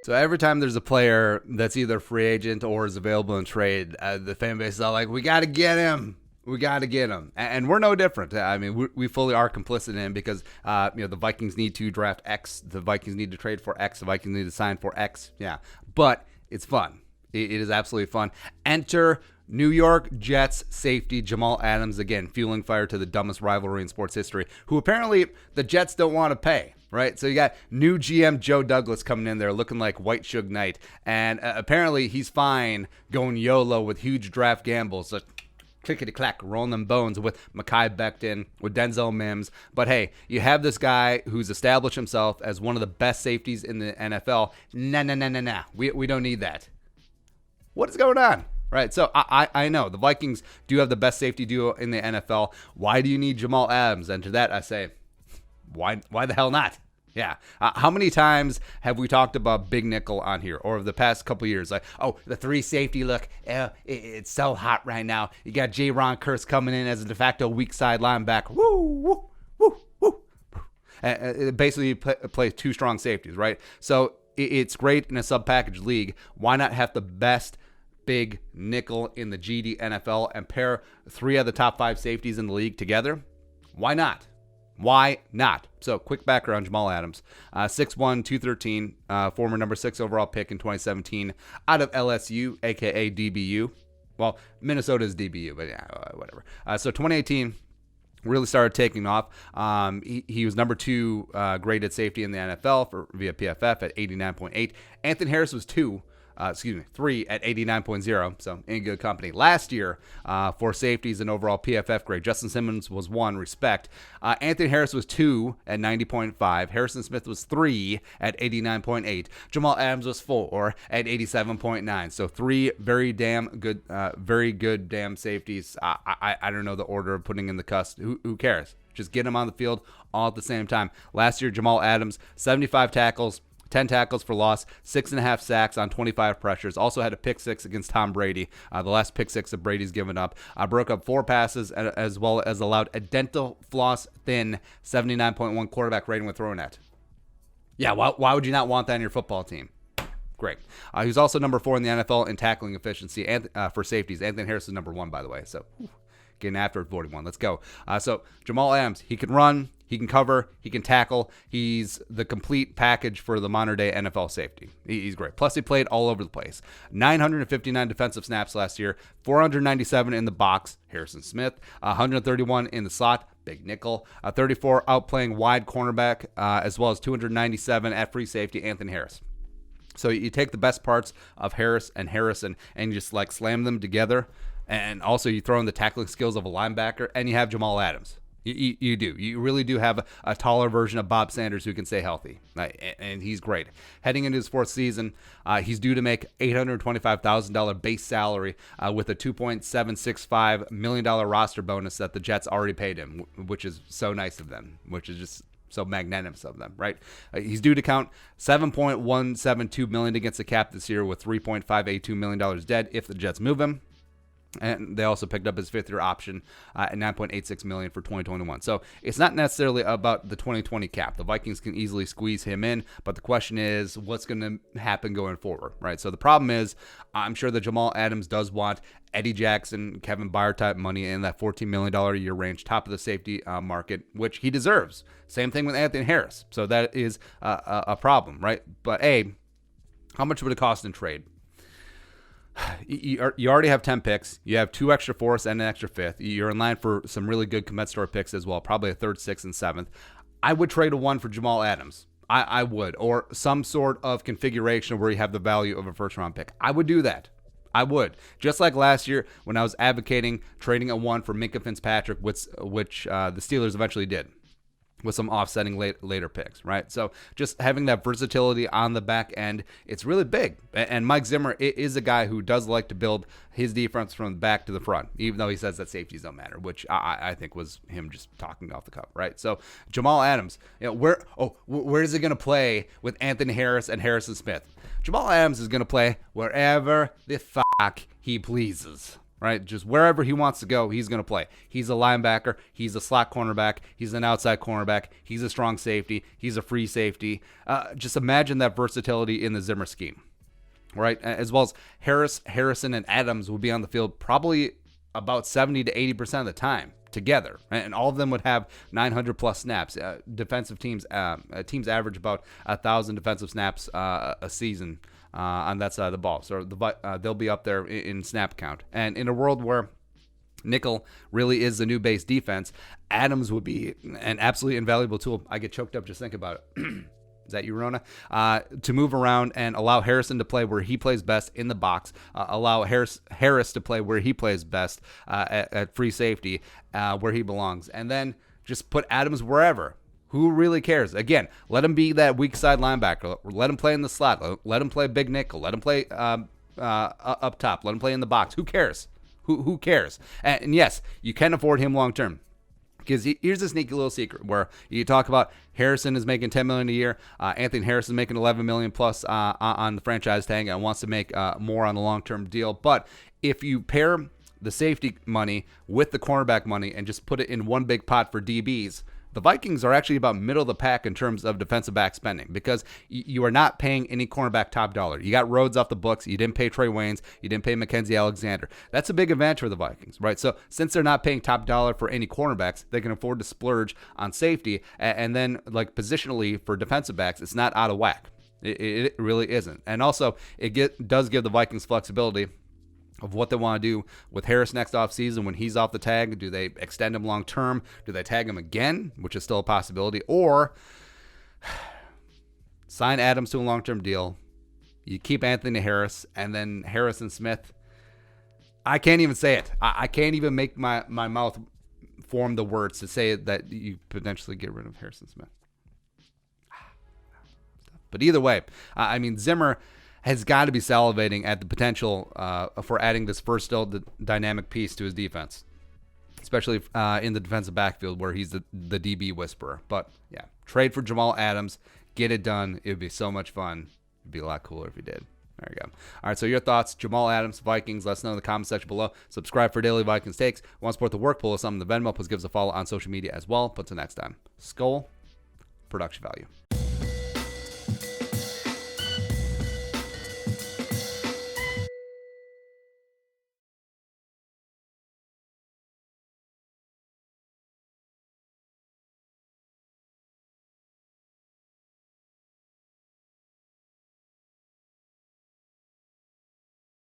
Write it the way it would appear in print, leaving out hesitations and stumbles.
So every time there's a player that's either free agent or is available in trade, the fan base is all like, we got to get him. We got to get him. And we're no different. I mean, we fully are complicit in him because, the Vikings need to draft X. The Vikings need to trade for X. The Vikings need to sign for X. Yeah. But it's fun. It is absolutely fun. Enter New York Jets safety Jamal Adams, again, fueling fire to the dumbest rivalry in sports history, who apparently the Jets don't want to pay. Right, so you got new GM Joe Douglas coming in there looking like White Suge Knight, and apparently he's fine going YOLO with huge draft gambles, so clickety-clack, rolling them bones with Mekhi Becton, with Denzel Mims. But hey, you have this guy who's established himself as one of the best safeties in the NFL. Nah. We don't need that. What is going on? Right, so I know the Vikings do have the best safety duo in the NFL. Why do you need Jamal Adams? And to that I say, why the hell not? Yeah. How many times have we talked about big nickel on here, or over the past couple years? Like, oh, the three safety look, it's so hot right now. You got Ron Kurtz coming in as a de facto weak side linebacker. Woo. Basically, you play two strong safeties, right? So it's great in a sub-package league. Why not have the best big nickel in the GD NFL and pair three of the top five safeties in the league together? Why not? Why not? So, quick background, Jamal Adams, 6'1", 213, former number 6 overall pick in 2017 out of LSU, a.k.a. DBU. Well, Minnesota's DBU, but yeah, whatever. So, 2018 really started taking off. He was number 2 graded safety in the NFL via PFF at 89.8. Anthony Harris was 3 at 89.0, so in good company. Last year, for safeties and overall PFF grade, Justin Simmons was 1, respect. Anthony Harris was 2 at 90.5. Harrison Smith was 3 at 89.8. Jamal Adams was 4 at 87.9. So 3 very good damn safeties. I don't know the order of putting in the cuss. Who cares? Just get them on the field all at the same time. Last year, Jamal Adams, 75 tackles, 10 tackles for loss, 6.5 sacks on 25 pressures. Also had a pick 6 against Tom Brady, the last pick 6 that Brady's given up. Broke up 4 passes as well as allowed a dental floss thin 79.1 quarterback rating when thrown at. Yeah, why would you not want that on your football team? Great. He was also number 4 in the NFL in tackling efficiency and for safeties. Anthony Harris is number 1, by the way. So getting after 41. Let's go. So Jamal Adams, he can run, he can cover, he can tackle. He's the complete package for the modern day NFL safety. He's great. Plus, he played all over the place. 959 defensive snaps last year, 497 in the box. Harrison Smith, 131 in the slot. Big nickel. 34 outplaying wide cornerback, as well as 297 at free safety. Anthony Harris. So you take the best parts of Harris and Harrison and you just like slam them together. And also you throw in the tackling skills of a linebacker, and you have Jamal Adams. You do. You really do have a taller version of Bob Sanders who can stay healthy, and he's great. Heading into his 4th season, he's due to make $825,000 base salary with a $2.765 million roster bonus that the Jets already paid him, which is so nice of them, which is just so magnanimous of them, right? He's due to count $7.172 million against the cap this year, with $3.582 million dead if the Jets move him. And they also picked up his 5th-year option at $9.86 million for 2021. So it's not necessarily about the 2020 cap. The Vikings can easily squeeze him in, but the question is, what's going to happen going forward, right? So the problem is, I'm sure that Jamal Adams does want Eddie Jackson, Kevin Byard type money in that $14 million a year range, top of the safety market, which he deserves. Same thing with Anthony Harris. So that is a problem, right? But how much would it cost in trade? You already have 10 picks. You have 2 extra 4ths and an extra 5th. You're in line for some really good compensatory picks as well, probably a 3rd, 6th, and 7th. I would trade a 1 for Jamal Adams. I would. Or some sort of configuration where you have the value of a first-round pick. I would do that. I would. Just like last year when I was advocating trading a 1 for Minkah Fitzpatrick, which the Steelers eventually did, with some offsetting later picks, right? So just having that versatility on the back end, it's really big. And Mike Zimmer is a guy who does like to build his defense from the back to the front, even though he says that safeties don't matter, which I think was him just talking off the cuff, right? So Jamal Adams, where is he going to play with Anthony Harris and Harrison Smith? Jamal Adams is going to play wherever the fuck he pleases. right? Just wherever he wants to go, he's going to play. He's a linebacker. He's a slot cornerback. He's an outside cornerback. He's a strong safety. He's a free safety. Just imagine that versatility in the Zimmer scheme, right? As well as Harrison, and Adams will be on the field probably about 70 to 80% of the time together, right? And all of them would have 900 plus snaps. Defensive teams average about 1,000 defensive snaps a season on that side of the ball. So they'll be up there in snap count. And in a world where nickel really is the new base defense, Adams would be an absolutely invaluable tool. I get choked up just thinking about it. Is that you, Rona? To move around and allow Harrison to play where he plays best in the box. Allow Harris to play where he plays best at free safety, where he belongs. And then just put Adams wherever. Who really cares? Again, let him be that weak side linebacker. Let him play in the slot. Let him play big nickel. Let him play up top. Let him play in the box. Who cares? Who cares? And yes, you can afford him long term. Because here's a sneaky little secret where you talk about Harrison is making $10 million a year. Anthony Harrison is making $11 million plus on the franchise tag and wants to make more on the long-term deal. But if you pair the safety money with the cornerback money and just put it in one big pot for DBs, the Vikings are actually about middle of the pack in terms of defensive back spending because you are not paying any cornerback top dollar. You got Rhodes off the books. You didn't pay Trey Waynes. You didn't pay Mackenzie Alexander. That's a big advantage for the Vikings, right? So since they're not paying top dollar for any cornerbacks, they can afford to splurge on safety. And then like positionally for defensive backs, it's not out of whack. It really isn't. And also it does give the Vikings flexibility of what they want to do with Harris next offseason when he's off the tag. Do they extend him long term? Do they tag him again, which is still a possibility? Or sign Adams to a long-term deal. You keep Anthony Harris, and then Harrison Smith. I can't even say it. I can't even make my mouth form the words to say that you potentially get rid of Harrison Smith. But either way, I mean, Zimmer has got to be salivating at the potential for adding this versatile dynamic piece to his defense, especially in the defensive backfield where he's the DB whisperer. But yeah, trade for Jamal Adams, get it done. It would be so much fun. It'd be a lot cooler if he did. There you go. All right, so your thoughts, Jamal Adams, Vikings, let us know in the comment section below. Subscribe for daily Vikings takes. Want to support the work, pull us something the Venmo, please give us a follow on social media as well. But until next time, Skull, production value.